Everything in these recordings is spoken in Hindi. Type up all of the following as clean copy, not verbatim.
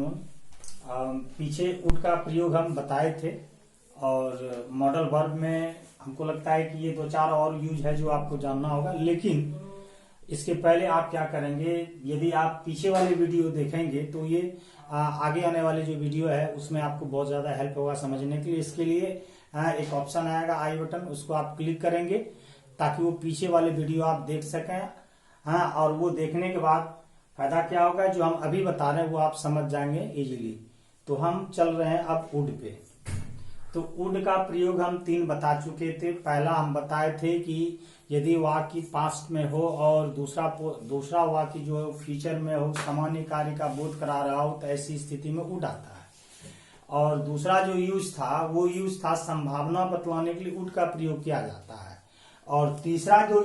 आफ्टरनून। पीछे उड का प्रयोग हम बताए थे और मॉडल वर्ब में हमको लगता है कि ये दो चार और यूज है जो आपको जानना होगा, लेकिन इसके पहले आप क्या करेंगे, यदि आप पीछे वाले वीडियो देखेंगे तो ये आगे आने वाले जो वीडियो है उसमें आपको बहुत ज्यादा हेल्प होगा समझने के लिए। इसके लिए एक ऑप्शन आएगा आई बटन, उसको आप क्लिक करेंगे ताकि वो पीछे वाले वीडियो आप देख सकें। हाँ, और वो देखने के बाद फायदा क्या होगा, जो हम अभी बता रहे हैं वो आप समझ जाएंगे इजीली। तो हम चल रहे हैं अब वुड पे। तो वुड का प्रयोग हम 3 बता चुके थे। पहला हम बताए थे कि यदि वाक्य पास्ट में हो और दूसरा वाक्य जो फ्यूचर में हो, सामान्य कार्य का बोध करा रहा हो, तो ऐसी स्थिति में वुड आता है। और दूसरा जो यूज था वो यूज था संभावना बतलाने के लिए वुड का प्रयोग किया जाता है। और तीसरा जो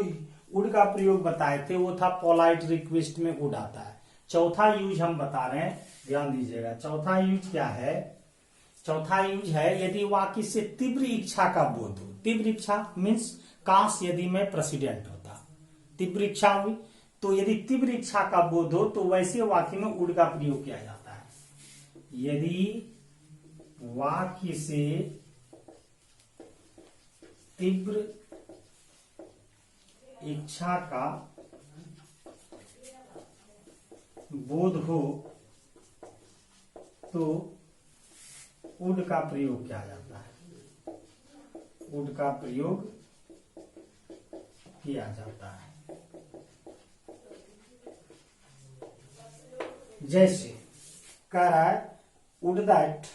वुड का प्रयोग बताए थे वो था पोलाइट रिक्वेस्ट में वुड आता है। चौथा यूज हम बता रहे हैं, ध्यान दीजिएगा। चौथा यूज क्या है? चौथा यूज है यदि वाक्य से तीव्र इच्छा का बोध हो। तीव्र इच्छा मीन्स काश यदि मैं प्रेसिडेंट होता, तीव्र इच्छा हुई, तो यदि तीव्र इच्छा का बोध हो तो वैसे वाक्य में वुड का प्रयोग किया जाता है। यदि वाक्य से तीव्र इच्छा का बोध हो तो वुड का प्रयोग किया जाता है। वुड का प्रयोग किया जाता है। जैसे कह रहा है would that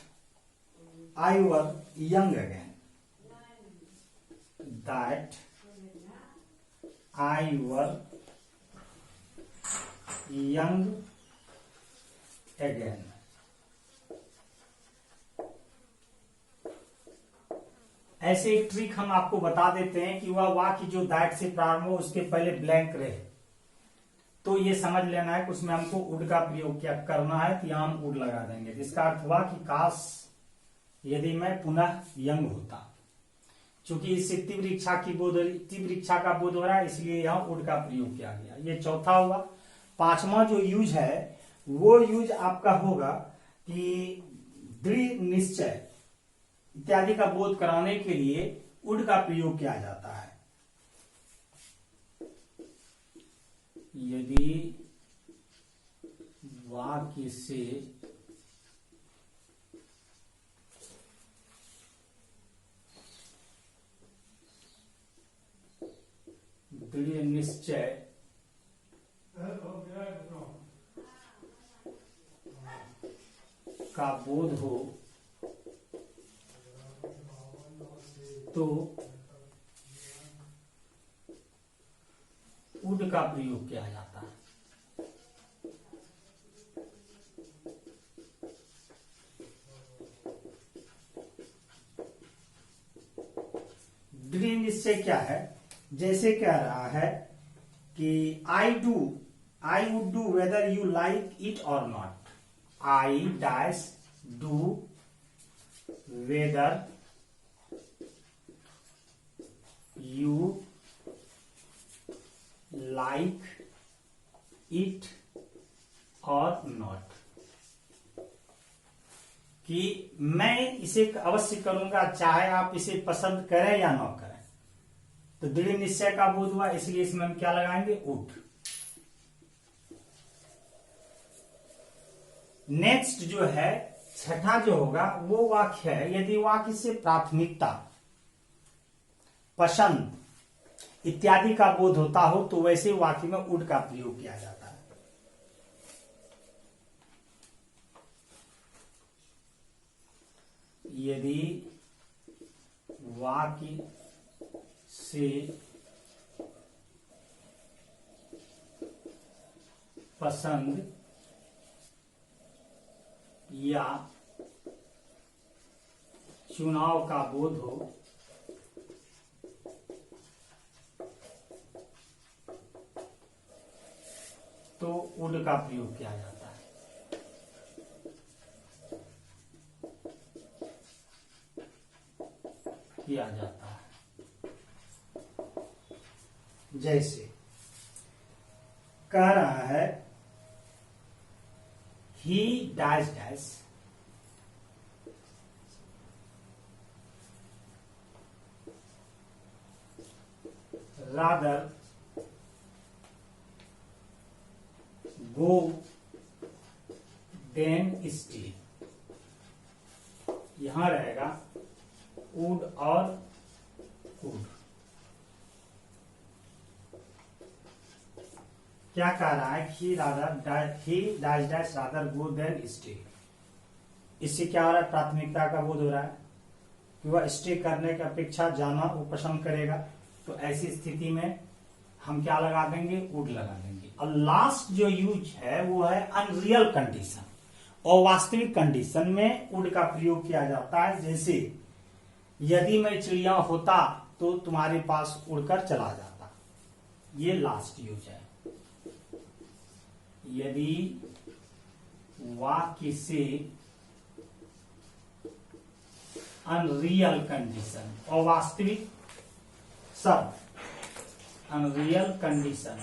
I were young again, that I were young again. ऐसे एक ट्रिक हम आपको बता देते हैं कि वह वाक्य जो दैट से प्रारंभ हो उसके पहले ब्लैंक रहे, तो ये समझ लेना है कि उसमें हमको वुड का प्रयोग क्या करना है, तो यहां हम वुड लगा देंगे। इसका अर्थ हुआ कि काश यदि मैं पुनः यंग होता। चूंकि इससे तीव्र इच्छा का बोध हो रहा है, इसलिए यहां वुड का प्रयोग किया गया। ये चौथा हुआ। पांचवा जो यूज है वो यूज आपका होगा कि दृढ़ निश्चय इत्यादि का बोध कराने के लिए वुड का प्रयोग किया जाता है। यदि वाक्य से दृढ़ निश्चय का बोध हो तो वुड का प्रयोग किया जाता है। दृढ़ निश्चय क्या है? जैसे कह रहा है कि I would do whether you like it or not. I dash do whether you like it or not, कि मैं इसे अवश्य करूंगा चाहे आप इसे पसंद करें या ना करें। तो दृढ़ निश्चय का बोध हुआ, इसलिए इसमें हम क्या लगाएंगे? वुड। नेक्स्ट जो है छठा जो होगा वो वाक्य है यदि वाक्य से प्राथमिकता, पसंद इत्यादि का बोध होता हो तो वैसे वाक्य में वुड का प्रयोग किया जाता है। यदि वाक्य से पसंद या चुनाव का बोध हो तो वुड का प्रयोग किया जाता है। जैसे कह रहा है ही dash dash rather go than stay। यहां रहेगा would और could। क्या कह रहा है कि he dash dash rather go than stay। इससे क्या हो रहा है, प्राथमिकता का बोध हो रहा है कि वह स्टे करने की अपेक्षा जाना वो पसंद करेगा। तो ऐसी स्थिति में हम क्या लगा देंगे, वुड लगा देंगे। और लास्ट जो यूज है वो है अनरियल कंडीशन, और वास्तविक कंडीशन में वुड का प्रयोग किया जाता है। जैसे यदि मैं चिड़िया होता तो तुम्हारे पास उड़कर चला जाता, ये लास्ट यूज है। यदि वाक्य से अनरियल कंडीशन और वास्तविक सब अनरियल कंडीशन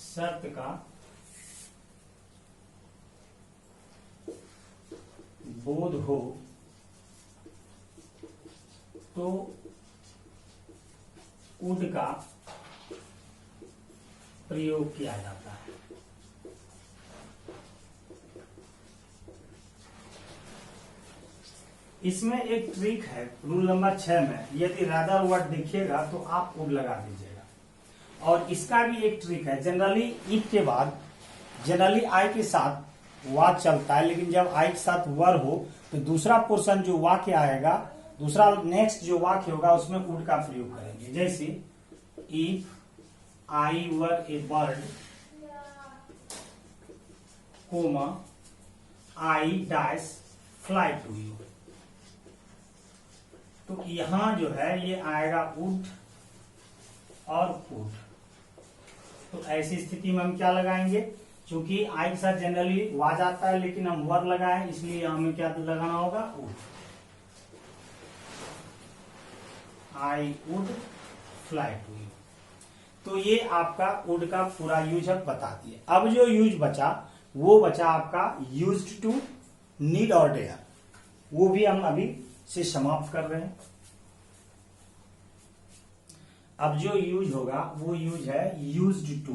शर्त का बोध हो तो वुड का प्रयोग किया जाता है। इसमें एक ट्रिक है रूल नंबर 6 में, यदि रादर वर्ड देखिएगा तो आप वुड लगा दीजिएगा। और इसका भी एक ट्रिक है, जनरली इफ के बाद जनरली आई के साथ वाक चलता है, लेकिन जब आई के साथ वर हो तो दूसरा पोर्शन जो वाक्य आएगा, दूसरा नेक्स्ट जो वाक्य होगा उसमें वुड का प्रयोग करेंगे। जैसे if I were a bird comma I dash fly to you, तो यहां जो है ये आएगा वुड और कुड। तो ऐसी स्थिति में हम क्या लगाएंगे, क्योंकि आई के साथ जनरली वाज आता है लेकिन हम वर लगाए, इसलिए हमें क्या लगाना होगा, would. I would fly to you. तो ये आपका वुड का पूरा यूज अब बता दिए। अब जो यूज बचा वो बचा आपका यूज्ड टू, नीड और डेयर, वो भी हम अभी से समाप्त कर रहे हैं। अब जो यूज होगा वो यूज है used to,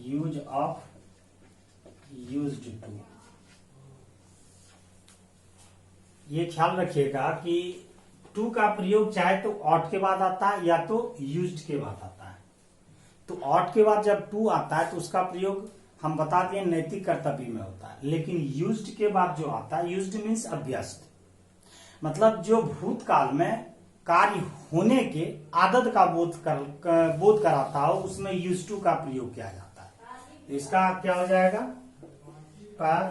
use of used to. ये ख्याल रखिएगा कि टू का प्रयोग चाहे तो ऑट के बाद आता है या तो यूज्ड के बाद आता है। तो ऑट के बाद जब टू आता है तो उसका प्रयोग हम बता दिए नैतिक कर्तव्य में होता है, लेकिन यूज्ड के बाद जो आता है, यूज्ड मीन्स अभ्यस्त, मतलब जो भूतकाल में कार्य होने के आदत का बोध कराता हो, उसमें यूज टू का प्रयोग किया जाता है। तो इसका क्या हो जाएगा,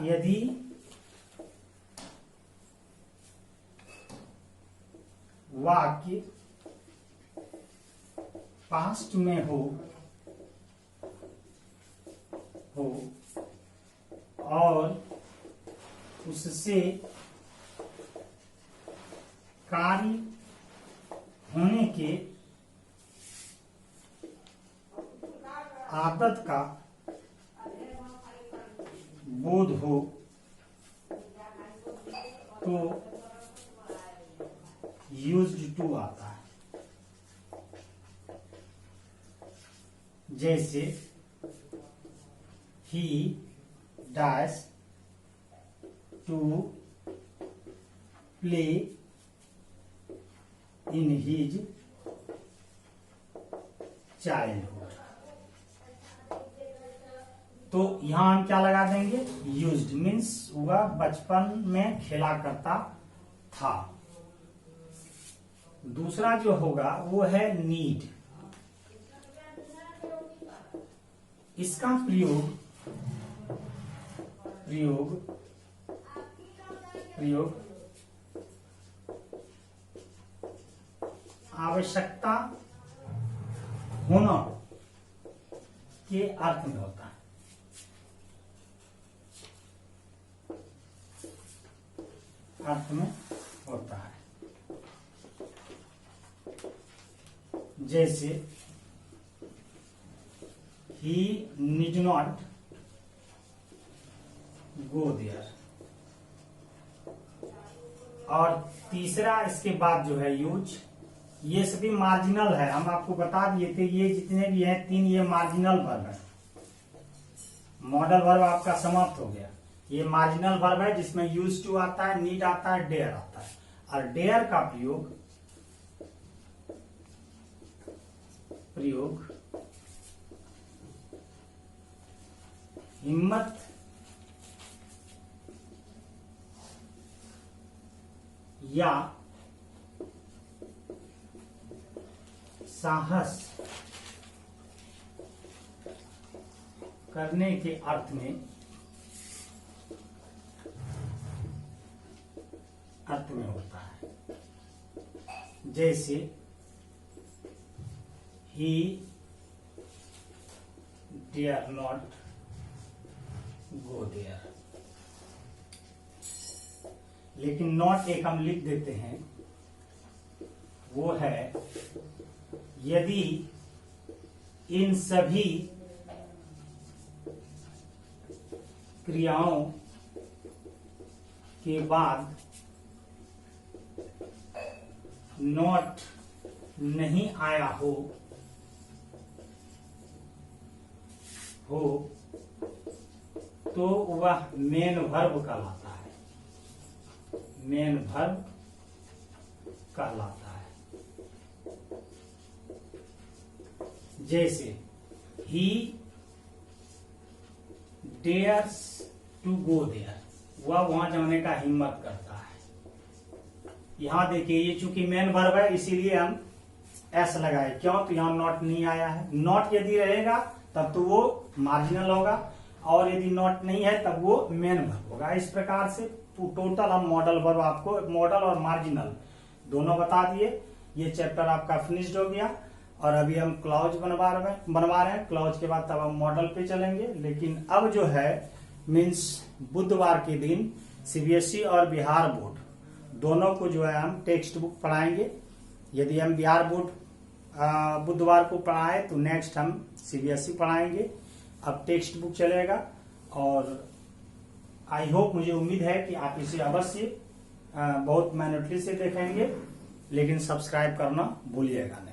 यदि वाक्य पास्ट में हो और उससे कार्य होने के आदत का बोध हो तो यूज्ड टू आता है। जैसे ही dash to play in his childhood. तो यहां हम क्या लगा देंगे, यूज्ड मीन्स वह बचपन में खेला करता था। दूसरा जो होगा वो है नीड। इसका प्रयोग आवश्यकता होना के अर्थ में होता है। अर्थ में होता है। जैसे he need not go there। और तीसरा इसके बाद जो है यूज, ये सभी मार्जिनल है, हम आपको बता दिए थे ये जितने भी हैं तीन, ये मार्जिनल वर्ब है। मॉडल वर्ब आपका समाप्त हो गया। ये मार्जिनल वर्ब है जिसमें यूज टू आता है, नीड आता है, डेयर आता है। और डेयर का प्रयोग हिम्मत या साहस करने के अर्थ में होता है। जैसे he dare not go there। लेकिन नॉट एक हम लिख देते हैं, वो है यदि इन सभी क्रियाओं के बाद नॉट नहीं आया हो तो वह मेन वर्ब कहलाता है। मेन वर्ब कहलाता है। जैसे he dares to go there, वह वहां जाने का हिम्मत करता है। यहां देखिए ये चूंकि मेन वर्ब है इसीलिए हम एस लगाए, क्यों? तो यहां नॉट नहीं आया है। नॉट यदि रहेगा तब तो वो मार्जिनल होगा, और यदि नॉट नहीं है तब वो मेन वर्ब होगा। इस प्रकार से टोटल हम मॉडल वर्ब आपको, मॉडल और मार्जिनल दोनों बता दिए। ये चैप्टर आपका फिनिश्ड हो गया। और अभी हम क्लॉज बनवा रहे हैं। क्लॉज के बाद तब हम मॉडल पे चलेंगे। लेकिन अब जो है मीन्स बुधवार के दिन सीबीएसई और बिहार बोर्ड दोनों को जो है हम टेक्स्ट बुक पढ़ाएंगे। यदि हम बिहार बोर्ड बुधवार को पढ़ाए तो नेक्स्ट हम सीबीएसई पढ़ाएंगे। अब टेक्स्ट बुक चलेगा और आई होप, मुझे उम्मीद है कि आप इसे अवश्य बहुत मेहनती से देखेंगे, लेकिन सब्सक्राइब करना भूलिएगा।